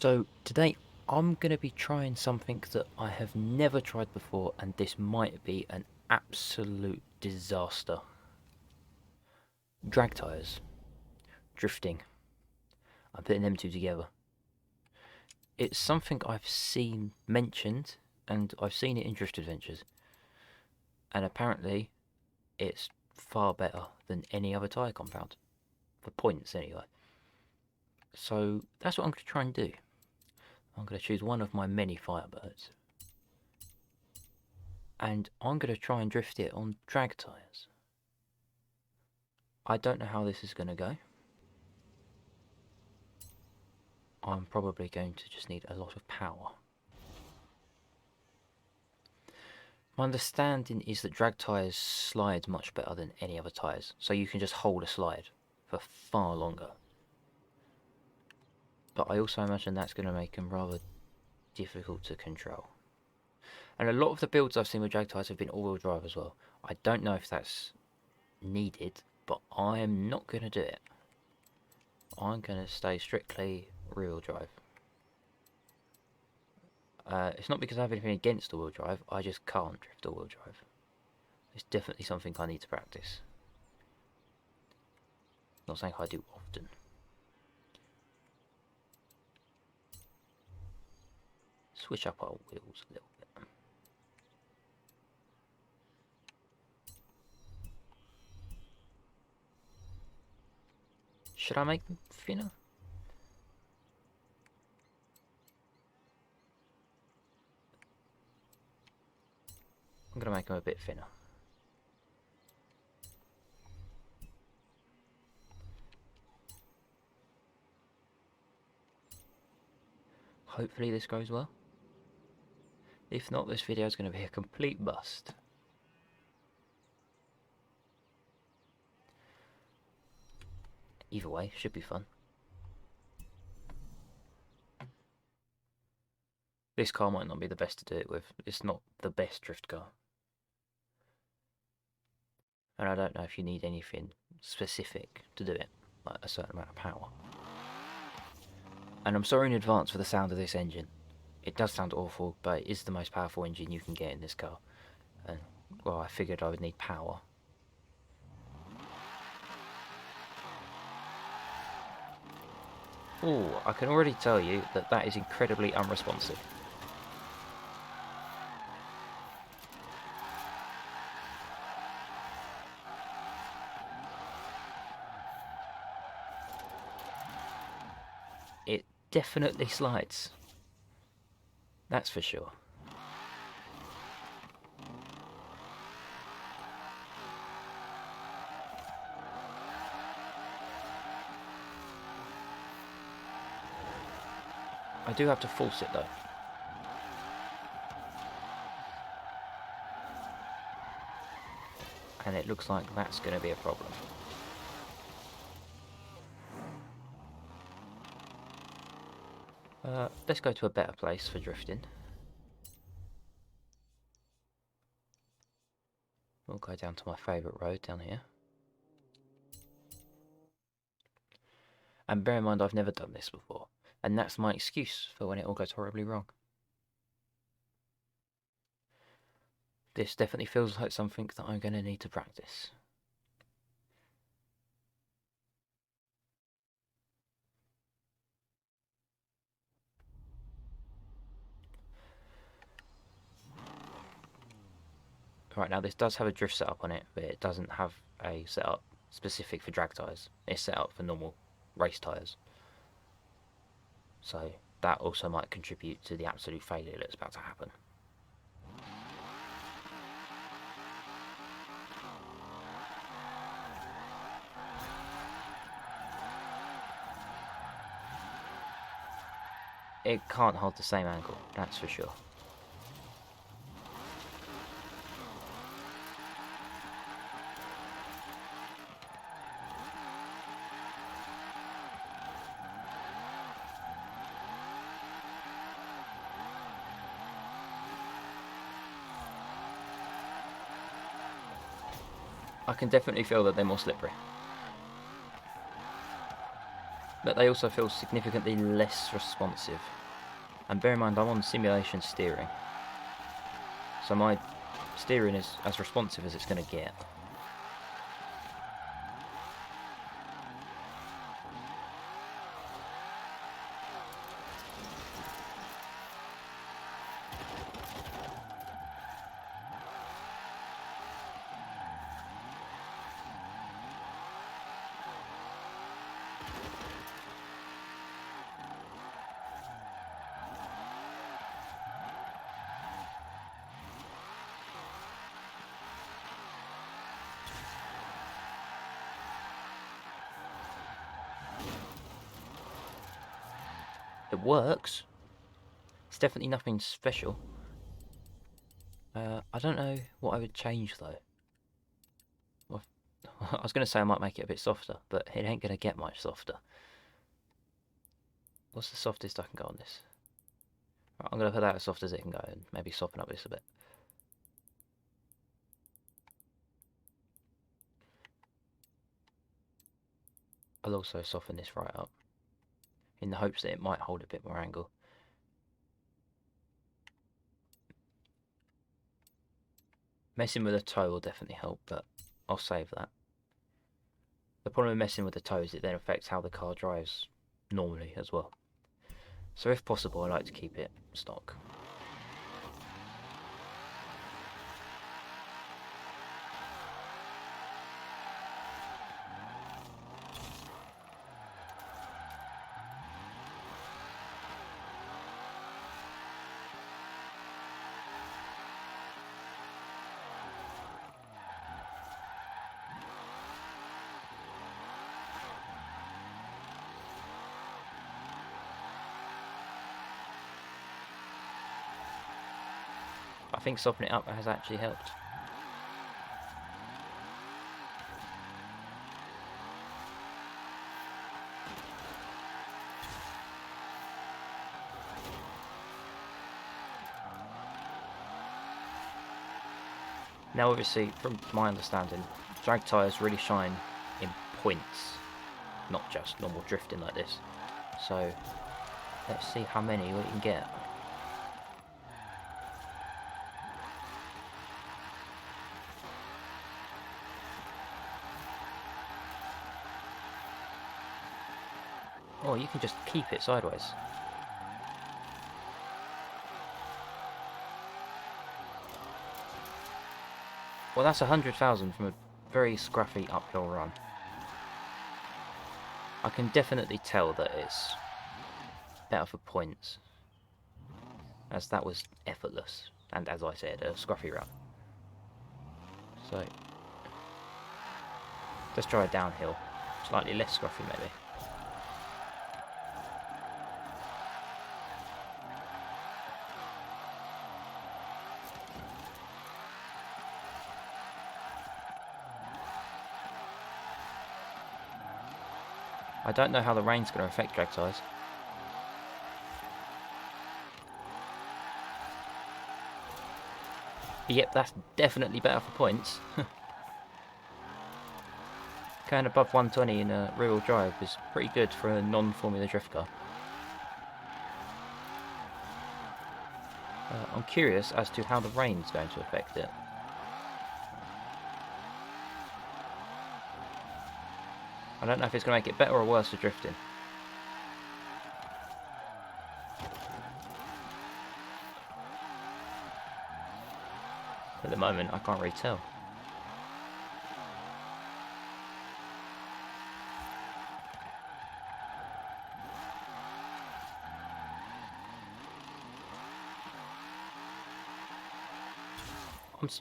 So today I'm going to be trying something that I have never tried before, and this might be an absolute disaster. Drag tyres. Drifting. I'm putting them two together. It's something I've seen mentioned, and I've seen it in Drift Adventures. And apparently it's far better than any other tyre compound. For points anyway. So that's what I'm going to try and do. I'm going to choose one of my many Firebirds. And I'm going to try and drift it on drag tyres. I don't know how this is going to go. I'm probably going to just need a lot of power. My understanding is that drag tyres slide much better than any other tyres, so you can just hold a slide for far longer. But I also imagine that's going to make them rather difficult to control. And a lot of the builds I've seen with drag tyres have been all-wheel drive as well. I don't know if that's needed, but I'm not going to do it. I'm going to stay strictly rear-wheel drive. It's not because I have anything against all-wheel drive, I just can't drift all-wheel drive. It's definitely something I need to practice. Not saying I do often. Switch up our wheels a little bit. Should I make them thinner? I'm going to make them a bit thinner. Hopefully this goes well. If not, this video is going to be a complete bust. Either way, should be fun. This car might not be the best to do it with. It's not the best drift car. And I don't know if you need anything specific to do it, like a certain amount of power. And I'm sorry in advance for the sound of this engine. It does sound awful, but it is the most powerful engine you can get in this car. And, well, I figured I would need power. Ooh, I can already tell you that that is incredibly unresponsive. It definitely slides. That's for sure. I do have to force it though. And it looks like that's going to be a problem. Let's go to a better place for drifting. We'll go down to my favourite road down here. And bear in mind I've never done this before. And that's my excuse for when it all goes horribly wrong. This definitely feels like something that I'm going to need to practice. Right, now this does have a drift setup on it, but it doesn't have a setup specific for drag tyres. It's set up for normal race tyres. So that also might contribute to the absolute failure that's about to happen. It can't hold the same angle, that's for sure. I can definitely feel that they're more slippery. but they also feel significantly less responsive. And bear in mind, I'm on simulation steering, so my steering is as responsive as it's going to get. It works. It's definitely nothing special. I don't know what I would change though. Well, I was going to say I might make it a bit softer, but it ain't going to get much softer. What's the softest I can go on this? Right, I'm going to put that as soft as it can go and maybe soften up this a bit. I'll also soften this right up, in the hopes that it might hold a bit more angle. Messing with the toe will definitely help, but I'll save that. The problem with messing with the toe is it then affects how the car drives normally as well. So if possible, I like to keep it stock. I think softening it up has actually helped. Now obviously, from my understanding, drag tyres really shine in points, not just normal drifting like this. So let's see how many we can get. Oh, you can just keep it sideways. Well, that's 100,000 from a very scruffy uphill run. I can definitely tell that it's better for points, as that was effortless, and as I said, a scruffy run. So, let's try a downhill, slightly less scruffy maybe. I don't know how the rain's going to affect drag tyres. Yep, that's definitely better for points. Going above 120 in a rear-wheel drive is pretty good for a non-Formula Drift car. I'm curious as to how the rain's going to affect it. I don't know if it's going to make it better or worse for drifting. At the moment, I can't really tell.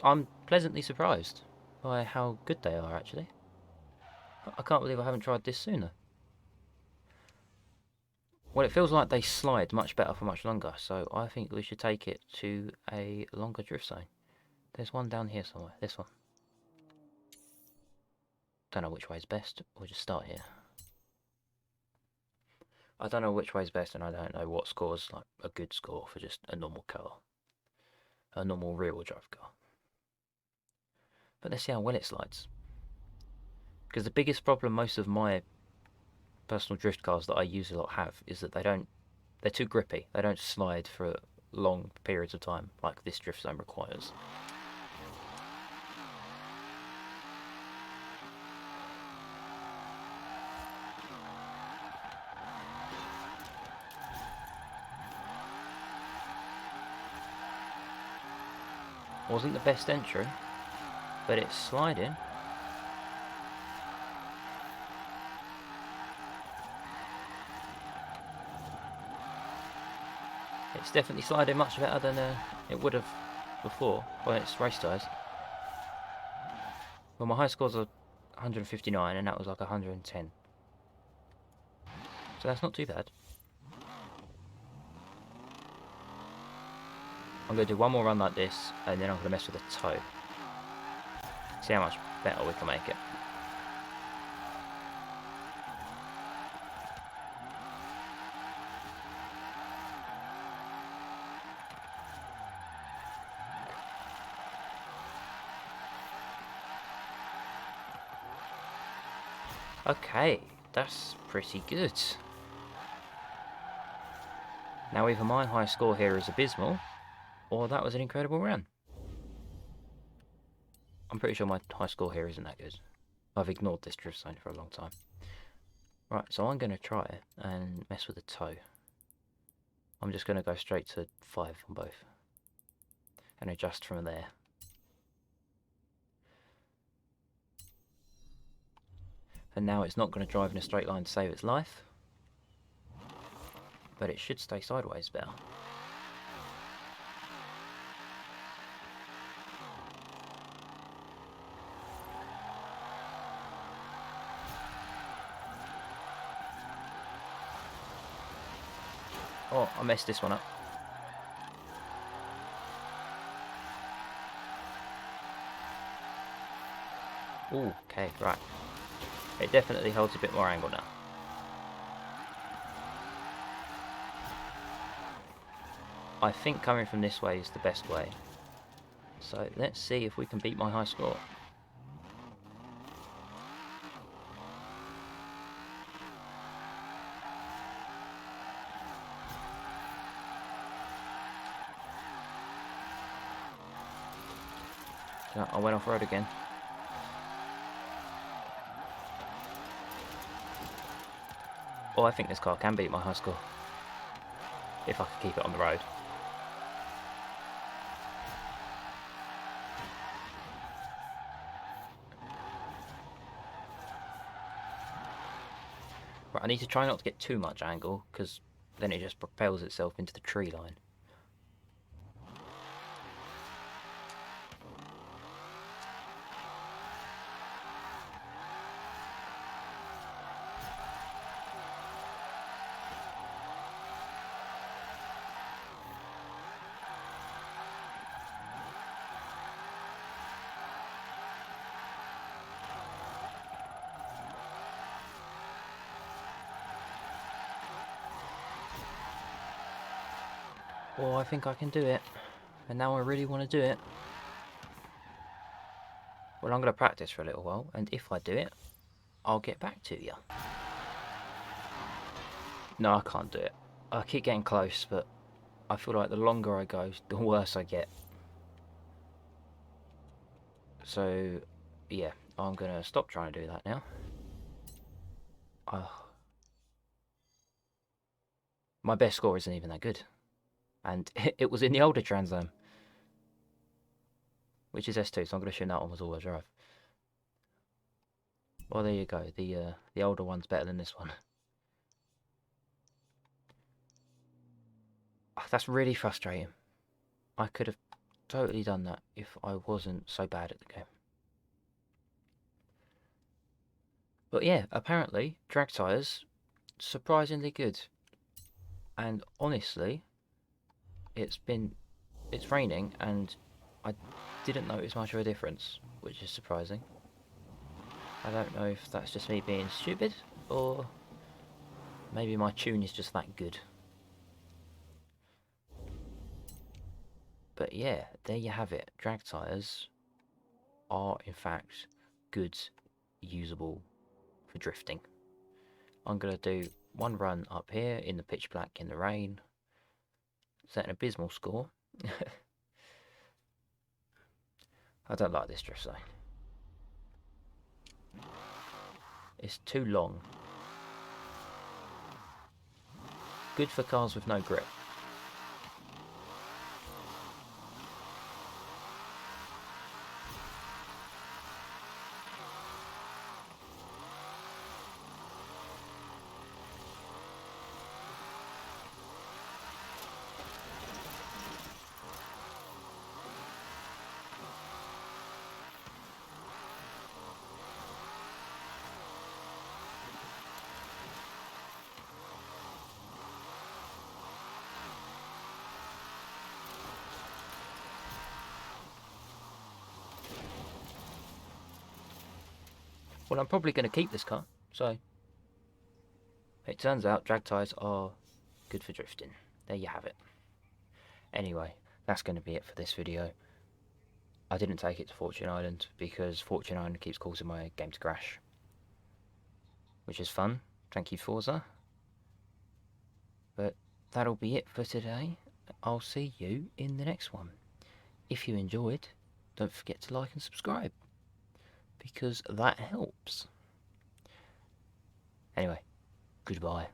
I'm pleasantly surprised by how good they are, actually. I can't believe I haven't tried this sooner. Well, it feels like they slide much better for much longer, so I think we should take it to a longer drift zone. There's one down here somewhere, this one. Don't know which way is best, we'll just start here. I don't know which way is best, and I don't know what scores like a good score for just a normal car. A normal rear-wheel drive car. But let's see how well it slides. Because the biggest problem most of my personal drift cars that I use a lot have is that they're too grippy. They don't slide for long periods of time like this drift zone requires. Wasn't the best entry, but it's sliding. It's definitely sliding much better than it would have before by its race tyres. Well, my high scores are 159 and that was like 110. So that's not too bad. I'm going to do one more run like this and then I'm going to mess with the toe. See how much better we can make it. Okay, that's pretty good. Now either my high score here is abysmal, or that was an incredible run. I'm pretty sure my high score here isn't that good. I've ignored this drift zone for a long time. Right, so I'm going to try it and mess with the toe. I'm just going to go straight to 5 on both. And adjust from there. And now it's not going to drive in a straight line to save its life. But it should stay sideways better. Oh, I messed this one up. Ooh, okay, right. It definitely holds a bit more angle now. I think coming from this way is the best way. So let's see if we can beat my high score. I went off road again. Oh, I think this car can beat my high score. If I can keep it on the road. Right, I need to try not to get too much angle, because then it just propels itself into the tree line. Oh, I think I can do it. And now I really want to do it. Well, I'm going to practice for a little while, and if I do it, I'll get back to you. No, I can't do it. I keep getting close, but I feel like the longer I go, the worse I get. So, yeah, I'm going to stop trying to do that now. My best score isn't even that good. And it was in the older Trans Am, which is S2, so I'm going to assume that one was all-wheel drive. Well, there you go. The older one's better than this one. Oh, that's really frustrating. I could have totally done that if I wasn't so bad at the game. But yeah, apparently, drag tyres, surprisingly good. And honestly, it's raining and I didn't notice much of a difference, which is surprising. I don't know if that's just me being stupid, or maybe my tune is just that good. But yeah, there you have it. Drag tyres are in fact good, usable for drifting. I'm going to do one run up here in the pitch black in the rain. Set an abysmal score. I don't like this drift zone. It's too long. Good for cars with no grip. Well, I'm probably going to keep this car, so it turns out drag tyres are good for drifting. There you have it. Anyway, that's going to be it for this video. I didn't take it to Fortune Island because Fortune Island keeps causing my game to crash, which is fun. Thank you, Forza. But that'll be it for today. I'll see you in the next one. If you enjoyed, don't forget to like and subscribe, because that helps. Anyway, goodbye.